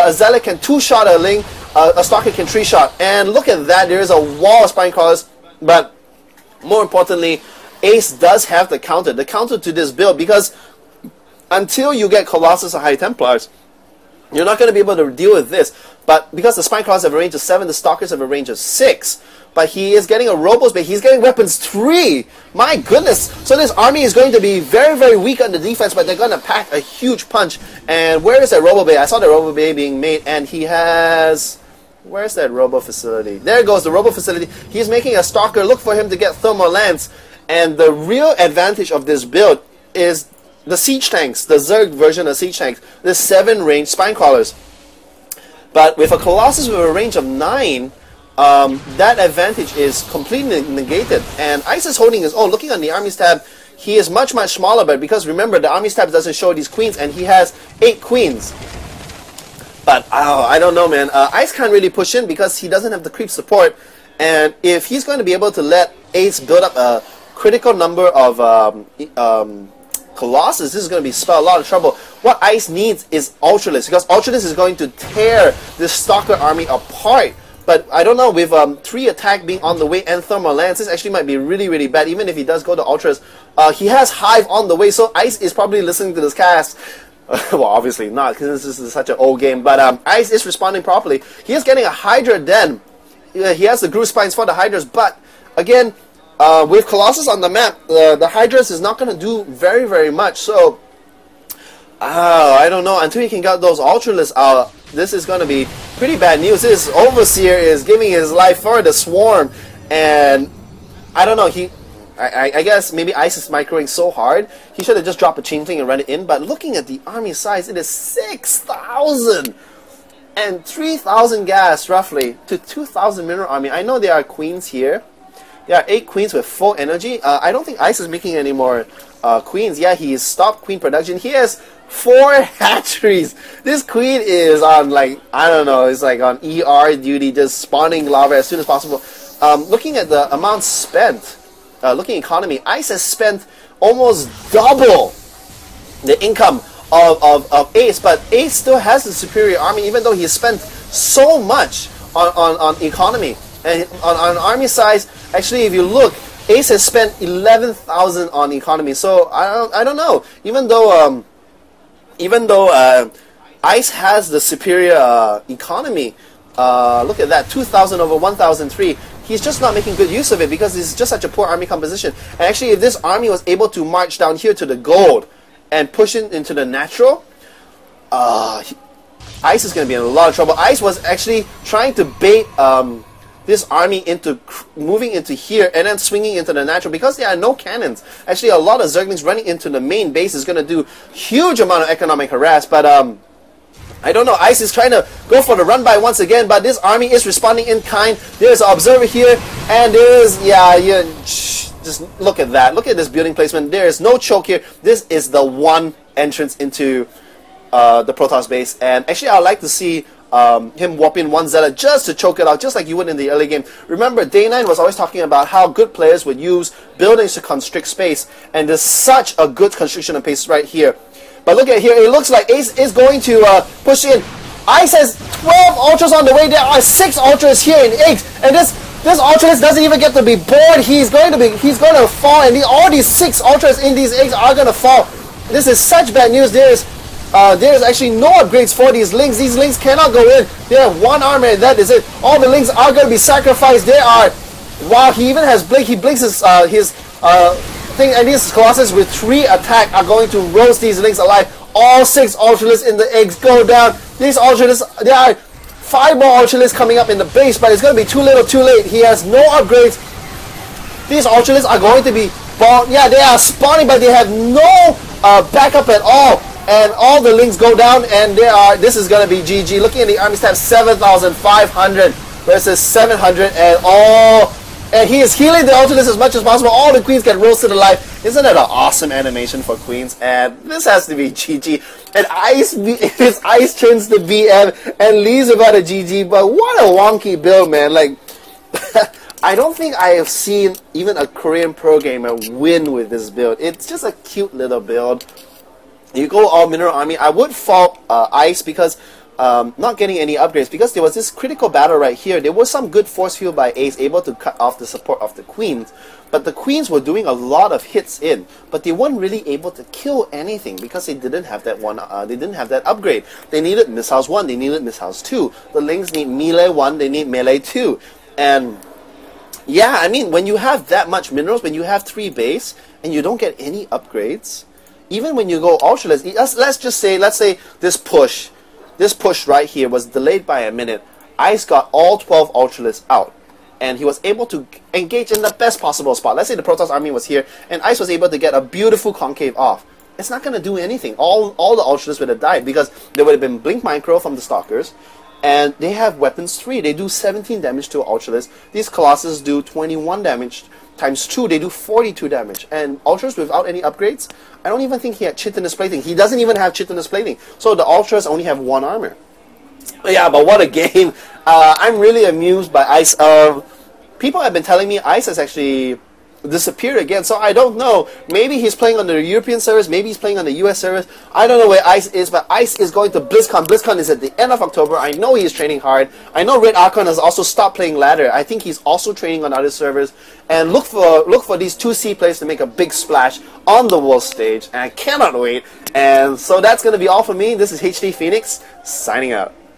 a Zealot can 2-shot a Ling, a Stalker can 3-shot. And look at that, there is a wall of Spine Crawlers, but more importantly, Ace does have the counter to this build, because until you get Colossus or High Templars, you're not going to be able to deal with this. But because the Spine Crawlers have a range of 7, the Stalkers have a range of 6. But he is getting a Robos, but he's getting weapons 3. My goodness. So this army is going to be very, very weak on the defense, but they're going to pack a huge punch. And where is that Robo Bay? I saw the Robo Bay being made, and he has... Where's that Robo facility? There goes the Robo facility. He's making a Stalker. Look for him to get Thermal Lance. And the real advantage of this build is the Siege Tanks, the Zerg version of Siege Tanks. The 7 range Spine Crawlers. But with a Colossus with a range of 9... that advantage is completely negated, and Ice is holding his own. Looking on the Armies tab, he is much, much smaller, but because remember, the Armies tab doesn't show these queens, and he has 8 queens. But, I don't know, man. Ice can't really push in because he doesn't have the creep support, and if he's going to be able to let Ace build up a critical number of Colossus, this is going to be spell a lot of trouble. What Ice needs is Ultralisk, because Ultralisk is going to tear this Stalker army apart. But I don't know, with 3 attack being on the way and Thermal Lance, this actually might be really, really bad, even if he does go to Ultras. He has Hive on the way, so Ice is probably listening to this cast. Well, obviously not, because this is such an old game. But Ice is responding properly. He is getting a Hydra Den. He has the Groove Spines for the Hydras, but again, with Colossus on the map, the Hydras is not going to do very, very much. So, I don't know, until he can get those Ultralisks out, this is going to be pretty bad news. This Overseer is giving his life for the Swarm, and I don't know, I guess maybe Ice is microing so hard, he should have just dropped a Changeling and run it in, but looking at the army size, it is 6,000 and 3,000 gas, roughly, to 2,000 mineral army. I know there are queens here. There are 8 queens with full energy. I don't think Ice is making any more queens. Yeah, he stopped queen production. He has 4 hatcheries. This queen is on, like, I don't know, it's like on ER duty, just spawning lava as soon as possible. Looking at the amount spent, looking at economy, Ice has spent almost double the income of Ace, but Ace still has the superior army, even though he spent so much on economy. And on army size, actually, if you look, Ace has spent 11,000 on economy. So I don't know. Even though Ice has the superior economy, look at that, 2,000 over 1,003. He's just not making good use of it because it's just such a poor army composition. And actually, if this army was able to march down here to the gold and push it into the natural, Ice is going to be in a lot of trouble. Ice was actually trying to bait this army into moving into here and then swinging into the natural because there are no cannons. Actually, a lot of Zerglings running into the main base is going to do huge amount of economic harass, but I don't know. Ice is trying to go for the run by once again, but this army is responding in kind. There's an observer here, and there is, just look at that. Look at this building placement. There is no choke here. This is the one entrance into the Protoss base, and actually I'd like to see him warp in one Zealot just to choke it out, just like you would in the early game. Remember, Day9 was always talking about how good players would use buildings to constrict space, and there's such a good constriction of space right here. But look at here, it looks like Ace is going to push in. Ice has 12 Ultras on the way. There are 6 Ultras here in eggs, and this Ultralist doesn't even get to be bored. He's going to fall, and all these 6 Ultras in these eggs are going to fall. This is such bad news. There is actually no upgrades for these Lings. These Lings cannot go in. They have 1 armor, and that is it. All the Lings are going to be sacrificed. Wow, he even has Blink. He blinks his thing, and these Colossus with 3 attack are going to roast these Lings alive. All 6 Ultralists in the eggs go down. These Ultralists, there are 5 more Ultralists coming up in the base, but it's going to be too little too late. He has no upgrades. These Ultralists are going to be bought. Yeah, they are spawning, but they have no backup at all. And all the Lings go down, and this is going to be GG. Looking at the army stats, 7,500 versus 700, and he is healing the Ultralists as much as possible. All the Queens get roasted alive. Isn't that an awesome animation for Queens? And this has to be GG. And Ice turns the BM and leaves about a GG, but what a wonky build, man. Like, I don't think I have seen even a Korean pro gamer win with this build. It's just a cute little build. You go all mineral army. I would fault Ice because not getting any upgrades because there was this critical battle right here. There was some good force field by Ace, able to cut off the support of the queens, but the queens were doing a lot of hits in, but they weren't really able to kill anything because they didn't have that one. They didn't have that upgrade. They needed missiles 1, they needed missiles 2. The Lings need melee 1, they need melee 2, and yeah, I mean, when you have that much minerals, when you have 3 base and you don't get any upgrades, even when you go ultralisk, let's say this push right here was delayed by a minute. Ice got all 12 ultralisks out, and he was able to engage in the best possible spot. Let's say the Protoss army was here, and Ice was able to get a beautiful concave off. It's not going to do anything. All the ultralisks would have died because there would have been blink micro from the stalkers. And they have weapons 3. They do 17 damage to Ultralisk. These Colossus do 21 damage. Times 2, they do 42 damage. And Ultras without any upgrades, I don't even think he had chitinous plating. He doesn't even have chitinous plating. So the Ultras only have 1 armor. But yeah, but what a game. I'm really amused by Ice. People have been telling me Ice has actually disappeared again, so I don't know. Maybe he's playing on the European servers, maybe he's playing on the US servers. I don't know where Ice is, but Ice is going to BlizzCon. BlizzCon is at the end of October. I know he's training hard. I know Red Archon has also stopped playing ladder. I think he's also training on other servers. And look for these 2 C players to make a big splash on the world stage. And I cannot wait. And so that's going to be all for me. This is HD Phoenix, signing out.